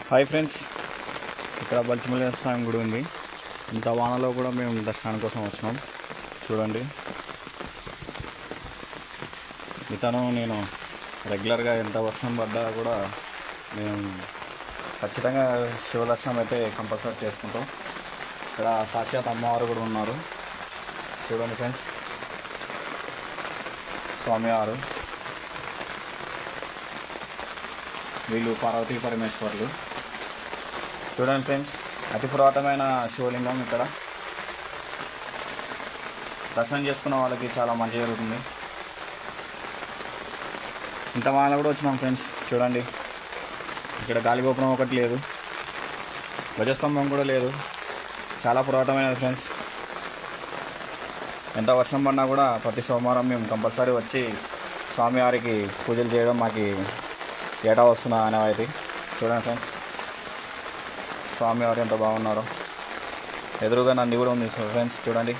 Hi friends, ఇక్కడ బల్చిమల్లి స్వామి గుడి ఉంది. ఇంత వానలో కూడా మేము దర్శనం కోసం వచ్చినాం. చూడండి, ఇతను నేను రెగ్యులర్గా ఎంత వర్షం పడ్డా కూడా మేము ఖచ్చితంగా శివ దర్శనం అయితే కంపల్సరీ చేసుకుంటాం. ఇక్కడ సాక్షాత్ అమ్మవారు కూడా ఉన్నారు. చూడండి ఫ్రెండ్స్, స్వామివారు, వీళ్ళు పార్వతీ పరమేశ్వర్లు. చూడండి ఫ్రెండ్స్, అతి పురాతనమైన శివలింగం. ఇక్కడ దర్శనం చేసుకున్న వాళ్ళకి చాలా మంచి జరుగుతుంది. ఇంత వాన కూడా వచ్చినాం ఫ్రెండ్స్. చూడండి, ఇక్కడ గాలిగోపురం ఒకటి లేదు, ధ్వజస్తంభం కూడా లేదు. చాలా పురాతనమైనది ఫ్రెండ్స్. ఎంత వర్షం పడినా కూడా ప్రతి సోమవారం మేము కంపల్సరీ వచ్చి స్వామివారికి పూజలు చేయడం మాకు ఏటా వస్తున్న ఆనవాయితీ. చూడండి ఫ్రెండ్స్, స్వామివారు ఎంత బాగున్నారో. ఎదురుగా నంది కూడా ఉంది ఫ్రెండ్స్. చూడండి.